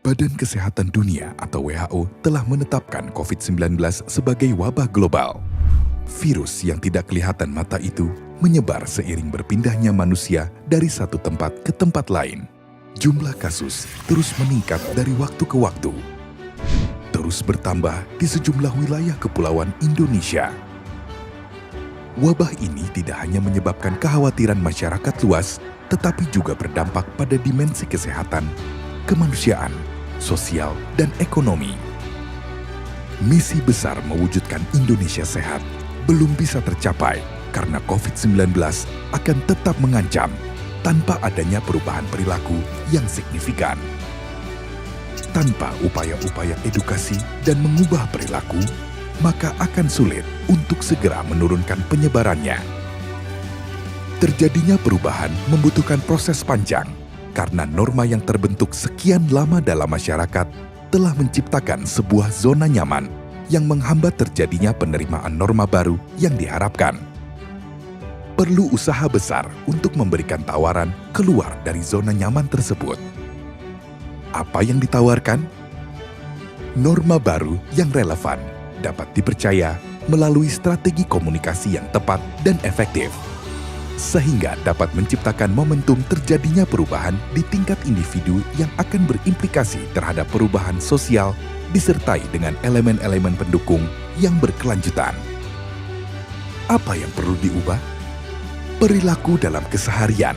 Badan Kesehatan Dunia atau WHO telah menetapkan COVID-19 sebagai wabah global. Virus yang tidak kelihatan mata itu menyebar seiring berpindahnya manusia dari satu tempat ke tempat lain. Jumlah kasus terus meningkat dari waktu ke waktu. Terus bertambah di sejumlah wilayah kepulauan Indonesia. Wabah ini tidak hanya menyebabkan kekhawatiran masyarakat luas, tetapi juga berdampak pada dimensi kesehatan, kemanusiaan, sosial, dan ekonomi. Misi besar mewujudkan Indonesia sehat belum bisa tercapai karena COVID-19 akan tetap mengancam tanpa adanya perubahan perilaku yang signifikan. Tanpa upaya-upaya edukasi dan mengubah perilaku, maka akan sulit untuk segera menurunkan penyebarannya. Terjadinya perubahan membutuhkan proses panjang, karena norma yang terbentuk sekian lama dalam masyarakat telah menciptakan sebuah zona nyaman yang menghambat terjadinya penerimaan norma baru yang diharapkan. Perlu usaha besar untuk memberikan tawaran keluar dari zona nyaman tersebut. Apa yang ditawarkan? Norma baru yang relevan dapat dipercaya melalui strategi komunikasi yang tepat dan efektif, sehingga dapat menciptakan momentum terjadinya perubahan di tingkat individu yang akan berimplikasi terhadap perubahan sosial disertai dengan elemen-elemen pendukung yang berkelanjutan. Apa yang perlu diubah? Perilaku dalam keseharian.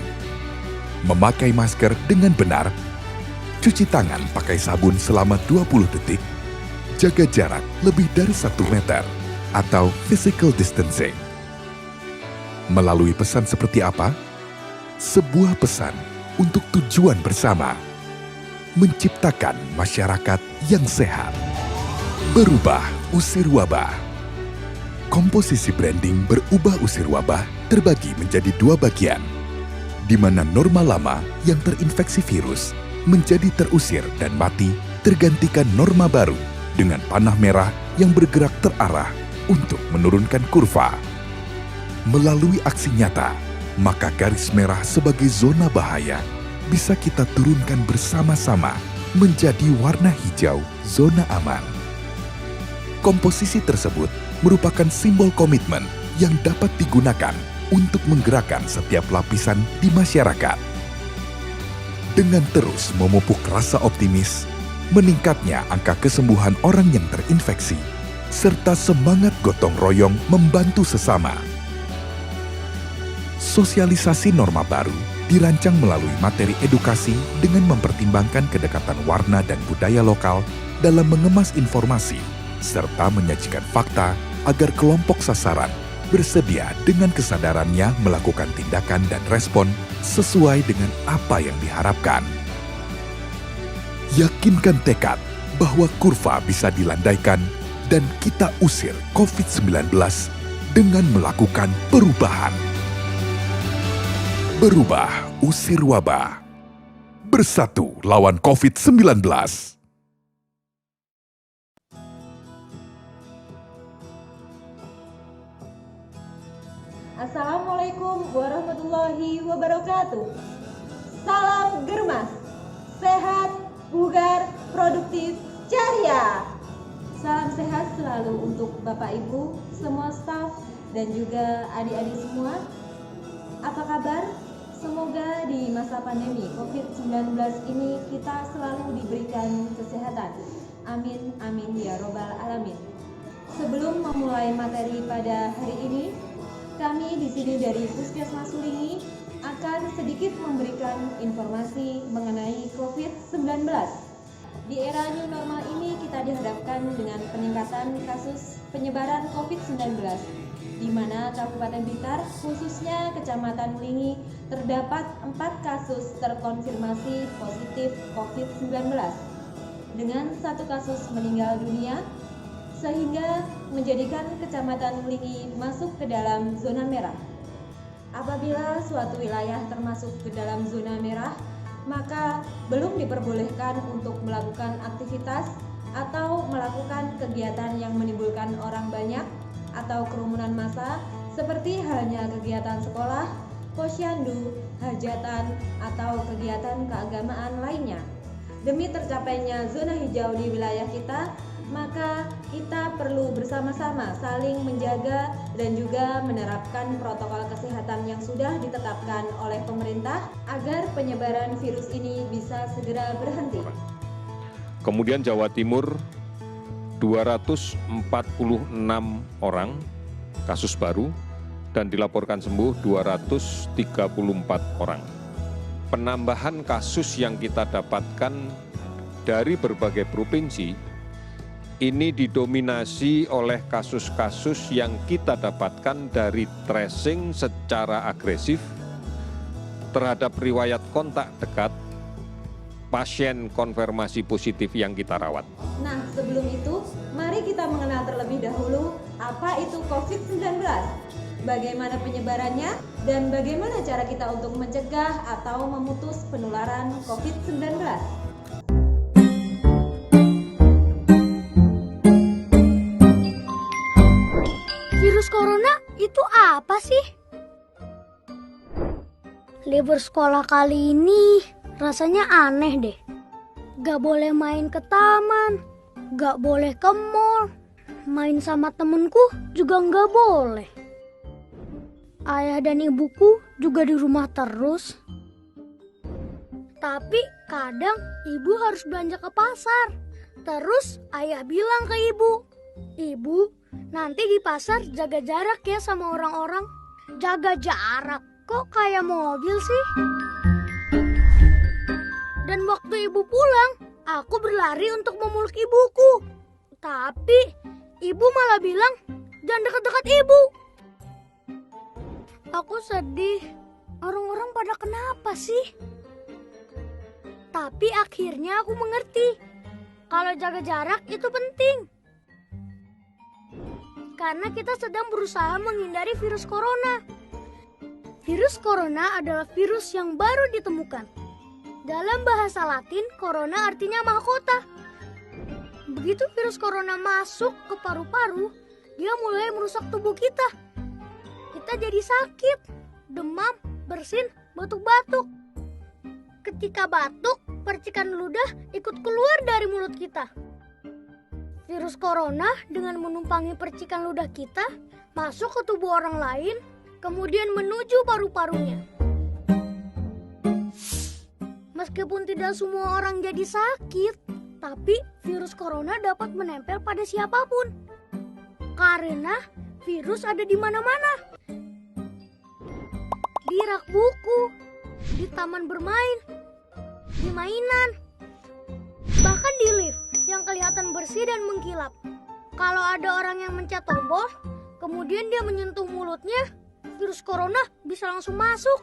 Memakai masker dengan benar, cuci tangan pakai sabun selama 20 detik, jaga jarak lebih dari 1 meter, atau physical distancing. Melalui pesan seperti apa? Sebuah pesan untuk tujuan bersama. Menciptakan masyarakat yang sehat. Berubah usir wabah. Komposisi branding berubah usir wabah terbagi menjadi 2 bagian, di mana norma lama yang terinfeksi virus menjadi terusir dan mati tergantikan norma baru dengan panah merah yang bergerak terarah untuk menurunkan kurva. Melalui aksi nyata, maka garis merah sebagai zona bahaya bisa kita turunkan bersama-sama menjadi warna hijau zona aman. Komposisi tersebut merupakan simbol komitmen yang dapat digunakan untuk menggerakkan setiap lapisan di masyarakat. Dengan terus memupuk rasa optimis, meningkatnya angka kesembuhan orang yang terinfeksi, serta semangat gotong royong membantu sesama. Sosialisasi norma baru dirancang melalui materi edukasi dengan mempertimbangkan kedekatan warna dan budaya lokal dalam mengemas informasi, serta menyajikan fakta agar kelompok sasaran bersedia dengan kesadarannya melakukan tindakan dan respon sesuai dengan apa yang diharapkan. Yakinkan tekad bahwa kurva bisa dilandaikan dan kita usir COVID-19 dengan melakukan perubahan. Berubah, usir wabah. Bersatu lawan COVID-19. Assalamualaikum warahmatullahi wabarakatuh. Salam Germas, sehat, bugar, produktif, ceria. Salam sehat selalu untuk Bapak Ibu, semua staf, dan juga adik-adik semua. Apa kabar? Semoga di masa pandemi COVID-19 ini kita selalu diberikan kesehatan. Amin, amin ya robbal alamin. Sebelum memulai materi pada hari ini, kami di sini dari Puskesmas Sulingi akan sedikit memberikan informasi mengenai COVID-19. Di era new normal ini kita dihadapkan dengan peningkatan kasus penyebaran COVID-19, di mana Kabupaten Blitar, khususnya Kecamatan Mulingi, terdapat 4 kasus terkonfirmasi positif COVID-19, dengan 1 kasus meninggal dunia, sehingga menjadikan Kecamatan Mulingi masuk ke dalam zona merah. Apabila suatu wilayah termasuk ke dalam zona merah, maka belum diperbolehkan untuk melakukan aktivitas atau melakukan kegiatan yang menimbulkan orang banyak atau kerumunan massa, seperti halnya kegiatan sekolah, posyandu, hajatan, atau kegiatan keagamaan lainnya. demi tercapainya zona hijau di wilayah kita, maka kita perlu bersama-sama saling menjaga dan juga menerapkan protokol kesehatan yang sudah ditetapkan oleh pemerintah agar penyebaran virus ini bisa segera berhenti. Kemudian Jawa Timur 246 orang kasus baru dan dilaporkan sembuh 234 orang. Penambahan kasus yang kita dapatkan dari berbagai provinsi ini didominasi oleh kasus-kasus yang kita dapatkan dari tracing secara agresif terhadap riwayat kontak dekat pasien konfirmasi positif yang kita rawat. Nah, sebelum itu, mari kita mengenal terlebih dahulu apa itu COVID-19, bagaimana penyebarannya, dan bagaimana cara kita untuk mencegah atau memutus penularan COVID-19. Virus corona itu apa sih? Libur sekolah kali ini rasanya aneh deh. Gak boleh main ke taman, gak boleh ke mall, main sama temenku juga gak boleh. Ayah dan ibuku juga di rumah terus. Tapi kadang ibu harus belanja ke pasar. Terus ayah bilang ke ibu, "Ibu, nanti di pasar jaga jarak ya sama orang-orang." Jaga jarak? Kok kayak mobil sih? Dan waktu ibu pulang, aku berlari untuk memeluk ibuku. Tapi ibu malah bilang, "Jangan dekat-dekat ibu." Aku sedih. Orang-orang pada kenapa sih? Tapi akhirnya aku mengerti. Kalau jaga jarak itu penting. Karena kita sedang berusaha menghindari virus corona. Virus corona adalah virus yang baru ditemukan. Dalam bahasa Latin, corona artinya mahkota. Begitu virus corona masuk ke paru-paru, dia mulai merusak tubuh kita. Kita jadi sakit, demam, bersin, batuk-batuk. Ketika batuk, percikan ludah ikut keluar dari mulut kita. Virus corona dengan menumpangi percikan ludah kita masuk ke tubuh orang lain, kemudian menuju paru-parunya. Meskipun tidak semua orang jadi sakit, tapi virus corona dapat menempel pada siapapun. Karena virus ada di mana-mana. Di rak buku, di taman bermain, di mainan, bahkan di lift yang kelihatan bersih dan mengkilap. Kalau ada orang yang mencet tombol, kemudian dia menyentuh mulutnya, virus corona bisa langsung masuk.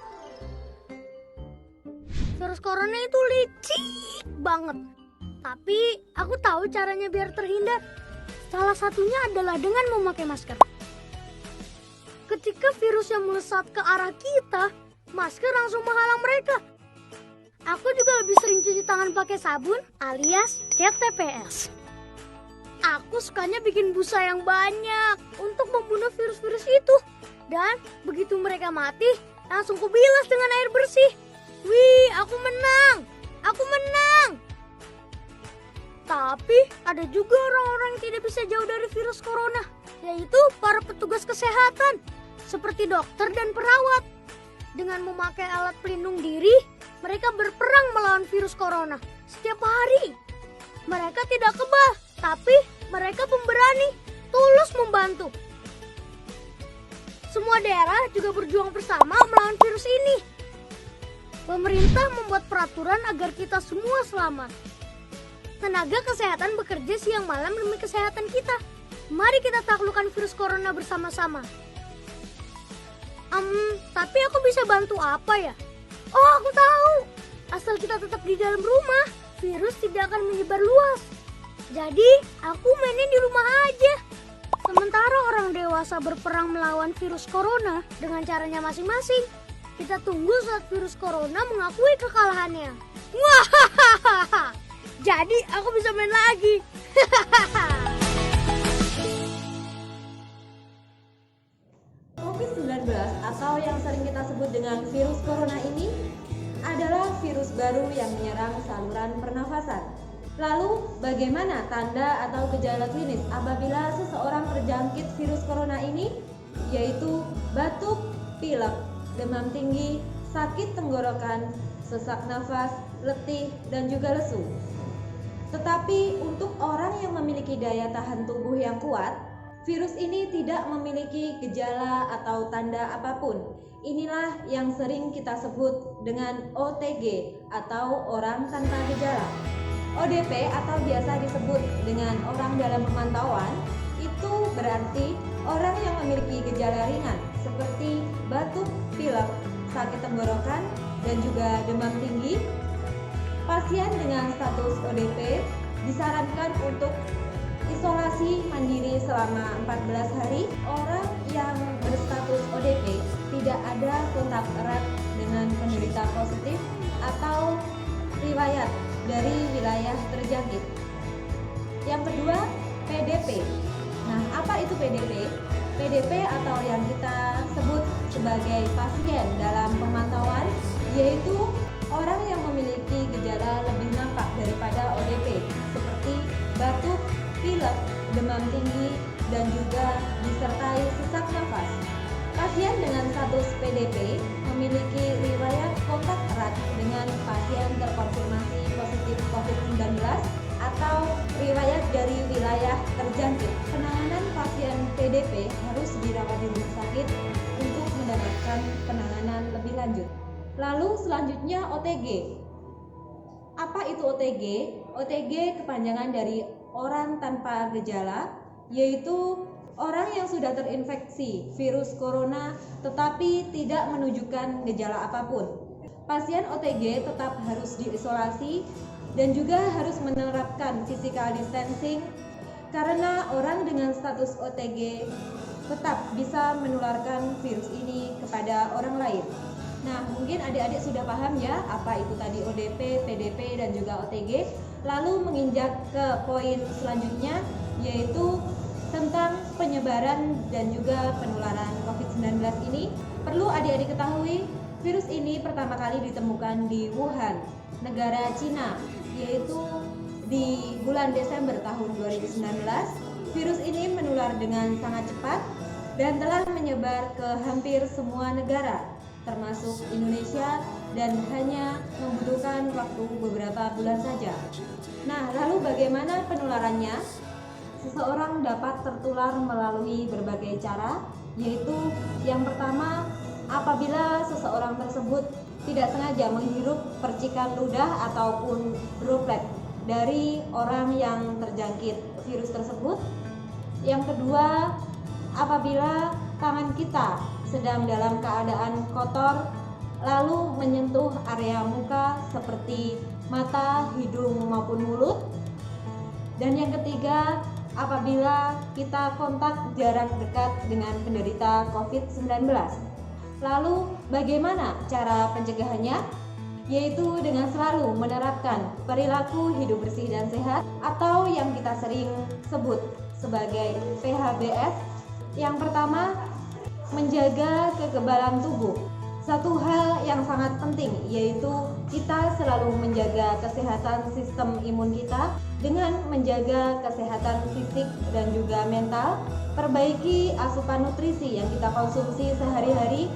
Virus corona itu licik banget. Tapi aku tahu caranya biar terhindar. Salah satunya adalah dengan memakai masker. Ketika virus yang melesat ke arah kita, masker langsung menghalang mereka. Aku juga lebih sering cuci tangan pakai sabun alias cat TPS. Aku sukanya bikin busa yang banyak untuk membunuh virus-virus itu. Dan begitu mereka mati, langsung kubilas dengan air bersih. Wih, aku menang! Aku menang! Tapi ada juga orang-orang yang tidak bisa jauh dari virus corona, yaitu para petugas kesehatan, seperti dokter dan perawat. Dengan memakai alat pelindung diri, mereka berperang melawan virus corona setiap hari. Mereka tidak kebal, tapi mereka pemberani, tulus membantu. Semua daerah juga berjuang bersama melawan virus ini. Pemerintah membuat peraturan agar kita semua selamat. Tenaga kesehatan bekerja siang malam demi kesehatan kita. Mari kita taklukkan virus corona bersama-sama. Tapi aku bisa bantu apa ya? Oh, aku tahu. Asal kita tetap di dalam rumah, virus tidak akan menyebar luas. Jadi, aku mainnya di rumah aja. Sementara orang dewasa berperang melawan virus corona dengan caranya masing-masing. Kita tunggu saat virus corona mengakui kekalahannya. Wah, jadi aku bisa main lagi. COVID-19 atau yang sering kita sebut dengan virus corona ini adalah virus baru yang menyerang saluran pernafasan. Lalu, bagaimana tanda atau gejala klinis apabila seseorang terjangkit virus corona ini? Yaitu batuk, pilek, demam tinggi, sakit tenggorokan, sesak nafas, letih, dan juga lesu. Tetapi untuk orang yang memiliki daya tahan tubuh yang kuat, virus ini tidak memiliki gejala atau tanda apapun. Inilah yang sering kita sebut dengan OTG atau orang tanpa gejala. ODP atau biasa disebut dengan orang dalam pemantauan itu berarti orang yang memiliki gejala ringan seperti batuk, pilek, sakit tenggorokan, dan juga demam tinggi. Pasien dengan status ODP disarankan untuk isolasi mandiri selama 14 hari. Orang yang berstatus ODP tidak ada kontak erat dengan penderita positif atau riwayat dari wilayah terjangkit. Yang kedua, PDP. Nah, apa itu PDP? PDP atau yang kita sebut sebagai pasien dalam pemantauan, yaitu orang yang memiliki gejala lebih nampak daripada ODP, seperti batuk, pilek, demam tinggi, dan juga disertai sesak nafas. Pasien dengan status PDP memiliki riwayat kontak erat dengan pasien terkonfirmasi positif COVID-19 atau riwayat dari wilayah terjangkit. Penanganan pasien PDP harus dirawat di rumah sakit untuk mendapatkan penanganan lebih lanjut. Lalu selanjutnya OTG. Apa itu OTG? OTG kepanjangan dari orang tanpa gejala, yaitu orang yang sudah terinfeksi virus corona tetapi tidak menunjukkan gejala apapun. Pasien OTG tetap harus diisolasi dan juga harus menerapkan physical distancing karena orang dengan status OTG tetap bisa menularkan virus ini kepada orang lain. Nah, mungkin adik-adik sudah paham ya apa itu tadi ODP, PDP, dan juga OTG. Lalu menginjak ke poin selanjutnya, yaitu tentang penyebaran dan juga penularan COVID-19 ini. Perlu adik-adik ketahui, virus ini pertama kali ditemukan di Wuhan, negara Cina, yaitu di bulan Desember tahun 2019. Virus ini menular dengan sangat cepat dan telah menyebar ke hampir semua negara, termasuk Indonesia, dan hanya membutuhkan waktu beberapa bulan saja. Nah, lalu bagaimana penularannya? Seseorang dapat tertular melalui berbagai cara, yaitu yang pertama, apabila seseorang tersebut tidak sengaja menghirup percikan ludah ataupun droplet dari orang yang terjangkit virus tersebut. Yang kedua, apabila tangan kita sedang dalam keadaan kotor lalu menyentuh area muka seperti mata, hidung maupun mulut. Dan yang ketiga, apabila kita kontak jarak dekat dengan penderita COVID-19. Lalu bagaimana cara pencegahannya? Yaitu dengan selalu menerapkan perilaku hidup bersih dan sehat atau yang kita sering sebut sebagai PHBS. Yang pertama, menjaga kekebalan tubuh. Satu hal yang sangat penting yaitu kita selalu menjaga kesehatan sistem imun kita dengan menjaga kesehatan fisik dan juga mental. Perbaiki asupan nutrisi yang kita konsumsi sehari-hari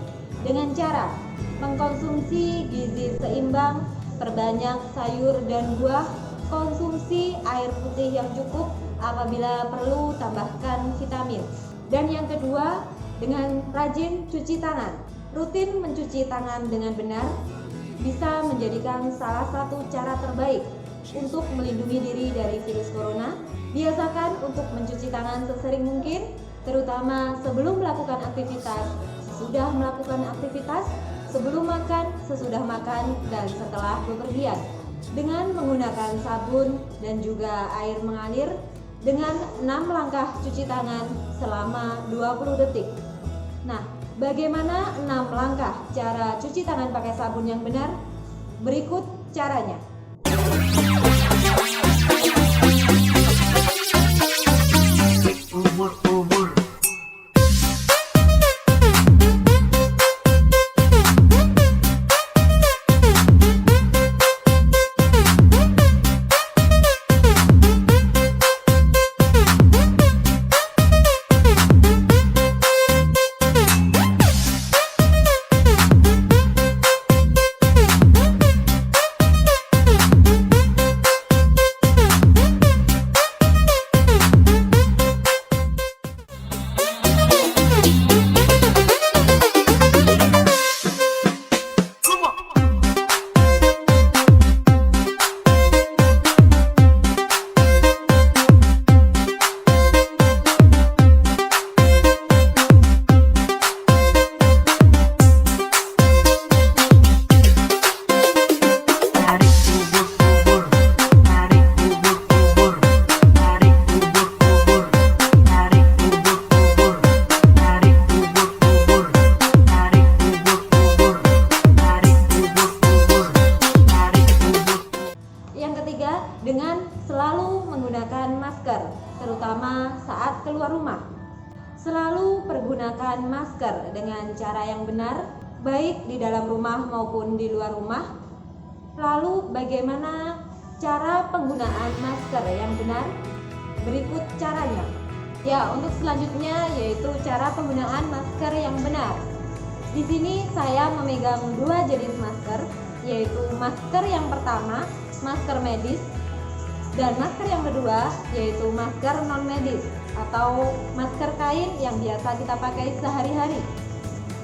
dengan cara mengkonsumsi gizi seimbang, perbanyak sayur dan buah, konsumsi air putih yang cukup, apabila perlu tambahkan vitamin. Dan yang kedua, dengan rajin cuci tangan. Rutin mencuci tangan dengan benar bisa menjadikan salah satu cara terbaik untuk melindungi diri dari virus corona. Biasakan untuk mencuci tangan sesering mungkin, terutama sebelum melakukan aktivitas, sesudah melakukan aktivitas, sebelum makan, sesudah makan, dan setelah bepergian. Dengan menggunakan sabun dan juga air mengalir dengan 6 langkah cuci tangan selama 20 detik. Nah, bagaimana 6 langkah cara cuci tangan pakai sabun yang benar? Berikut caranya. selalu menggunakan masker, terutama saat keluar rumah. Selalu pergunakan masker dengan cara yang benar, baik di dalam rumah maupun di luar rumah. Lalu bagaimana cara penggunaan masker yang benar? Berikut caranya. Ya, untuk selanjutnya yaitu cara penggunaan masker yang benar. Di sini saya memegang dua jenis masker, yaitu masker yang pertama, masker medis, dan masker yang kedua yaitu masker non medis atau masker kain yang biasa kita pakai sehari-hari.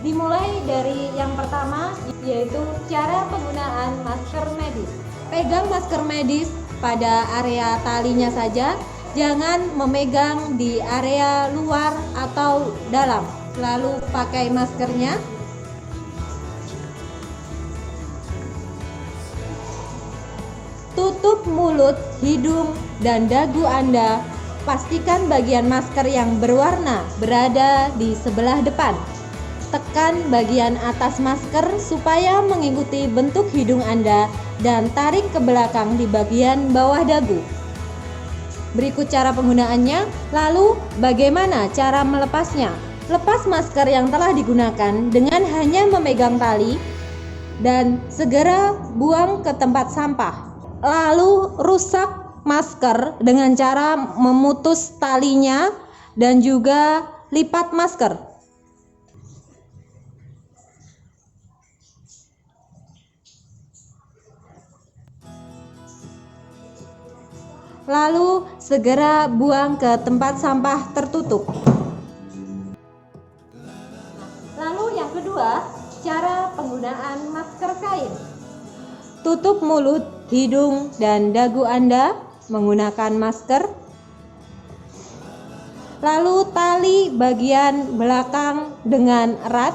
Dimulai dari yang pertama yaitu cara penggunaan masker medis. Pegang masker medis pada area talinya saja, jangan memegang di area luar atau dalam. Lalu pakai maskernya. Tutup mulut, hidung, dan dagu Anda. Pastikan bagian masker yang berwarna berada di sebelah depan. Tekan bagian atas masker supaya mengikuti bentuk hidung Anda dan tarik ke belakang di bagian bawah dagu. Berikut cara penggunaannya. Lalu bagaimana cara melepasnya? Lepas masker yang telah digunakan dengan hanya memegang tali dan segera buang ke tempat sampah. Lalu rusak masker dengan cara memutus talinya dan juga lipat masker. Lalu segera buang ke tempat sampah tertutup. Lalu yang kedua, cara penggunaan masker kain. Tutup mulut, hidung, dan dagu Anda menggunakan masker. Lalu tali bagian belakang dengan erat.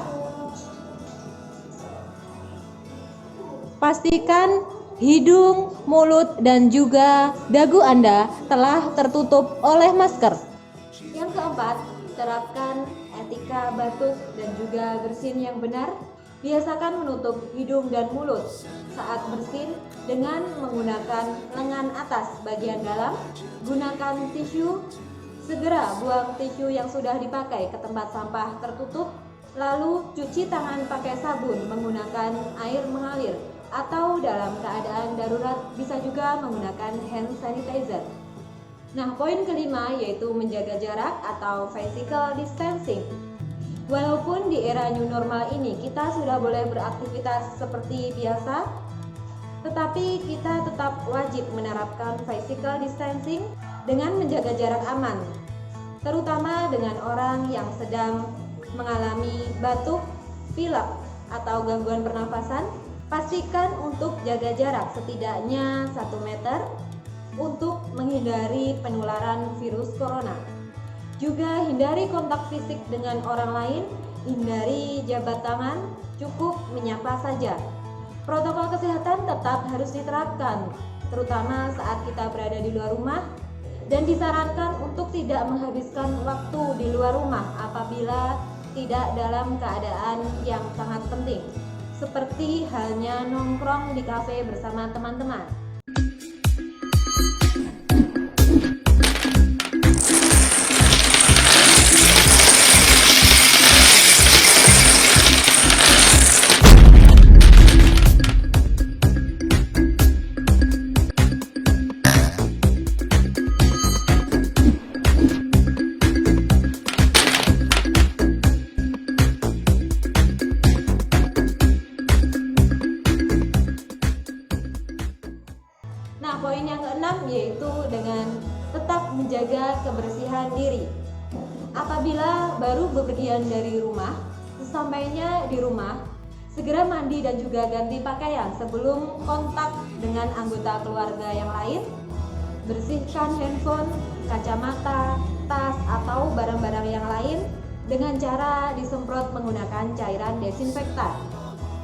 Pastikan hidung, mulut, dan juga dagu Anda telah tertutup oleh masker. Yang keempat, terapkan etika batuk dan juga bersin yang benar. Biasakan menutup hidung dan mulut saat bersin dengan menggunakan lengan atas bagian dalam. Gunakan tisu. Segera buang tisu yang sudah dipakai ke tempat sampah tertutup. Lalu cuci tangan pakai sabun menggunakan air mengalir, atau dalam keadaan darurat bisa juga menggunakan hand sanitizer. Nah, poin kelima yaitu menjaga jarak atau physical distancing. Walaupun di era new normal ini kita sudah boleh beraktivitas seperti biasa, tetapi kita tetap wajib menerapkan physical distancing dengan menjaga jarak aman, terutama dengan orang yang sedang mengalami batuk, pilek, atau gangguan pernafasan. Pastikan untuk jaga jarak setidaknya 1 meter untuk menghindari penularan virus corona. Juga hindari kontak fisik dengan orang lain, hindari jabat tangan, cukup menyapa saja. Protokol kesehatan tetap harus diterapkan, terutama saat kita berada di luar rumah, dan disarankan untuk tidak menghabiskan waktu di luar rumah apabila tidak dalam keadaan yang sangat penting, seperti halnya nongkrong di kafe bersama teman-teman. Nah, poin yang keenam yaitu dengan tetap menjaga kebersihan diri. Apabila baru bepergian dari rumah, sesampainya di rumah, segera mandi dan juga ganti pakaian sebelum kontak dengan anggota keluarga yang lain. Bersihkan handphone, kacamata, tas, atau barang-barang yang lain dengan cara disemprot menggunakan cairan desinfektan.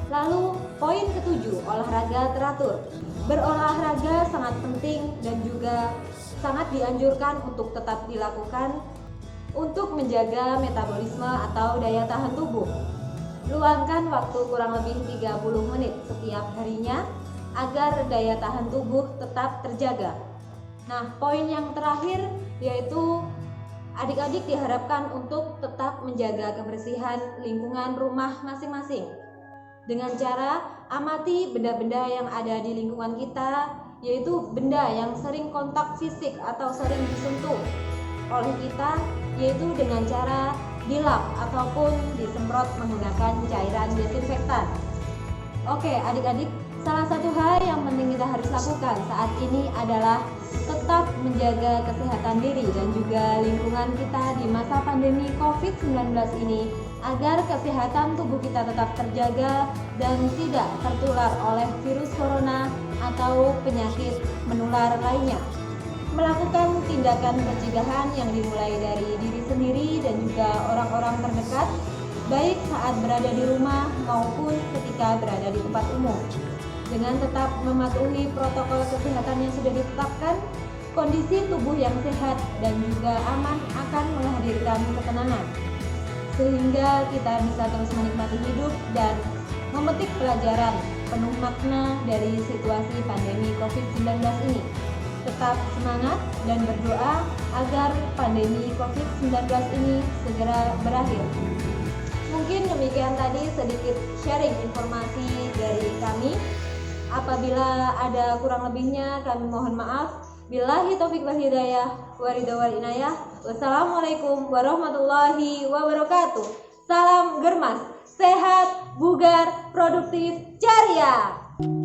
Lalu poin ketujuh, olahraga teratur. Berolahraga sangat penting dan juga sangat dianjurkan untuk tetap dilakukan untuk menjaga metabolisme atau daya tahan tubuh. Luangkan waktu kurang lebih 30 menit setiap harinya agar daya tahan tubuh tetap terjaga. Nah, poin yang terakhir yaitu adik-adik diharapkan untuk tetap menjaga kebersihan lingkungan rumah masing-masing dengan cara amati benda-benda yang ada di lingkungan kita, yaitu benda yang sering kontak fisik atau sering disentuh oleh kita, yaitu dengan cara dilap ataupun disemprot menggunakan cairan desinfektan. Oke adik-adik, salah satu hal yang penting kita harus lakukan saat ini adalah tetap menjaga kesehatan diri dan juga lingkungan kita di masa pandemi COVID-19 ini agar kesehatan tubuh kita tetap terjaga dan tidak tertular oleh virus corona atau penyakit menular lainnya. Melakukan tindakan pencegahan yang dimulai dari diri sendiri dan juga orang-orang terdekat, baik saat berada di rumah maupun ketika berada di tempat umum. Dengan tetap mematuhi protokol kesehatan yang sudah ditetapkan, kondisi tubuh yang sehat dan juga aman akan menghadirkan ketenangan, sehingga kita bisa terus menikmati hidup dan memetik pelajaran penuh makna dari situasi pandemi COVID-19 ini. Tetap semangat dan berdoa agar pandemi COVID-19 ini segera berakhir. Mungkin demikian tadi sedikit sharing informasi dari kami. Apabila ada kurang lebihnya kami mohon maaf. Billahi taufiq wal hidayah, waridha wal inayah. Wassalamualaikum warahmatullahi wabarakatuh. Salam Germas, sehat, bugar, produktif, ceria.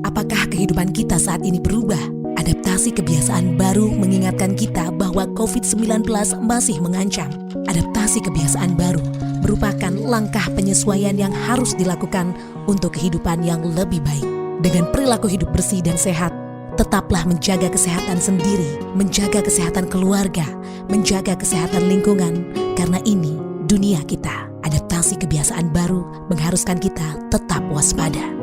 Apakah kehidupan kita saat ini berubah? Adaptasi kebiasaan baru mengingatkan kita bahwa COVID-19 masih mengancam. Adaptasi kebiasaan baru merupakan langkah penyesuaian yang harus dilakukan untuk kehidupan yang lebih baik. Dengan perilaku hidup bersih dan sehat, tetaplah menjaga kesehatan sendiri, menjaga kesehatan keluarga, menjaga kesehatan lingkungan, karena ini dunia kita. Adaptasi kebiasaan baru mengharuskan kita tetap waspada.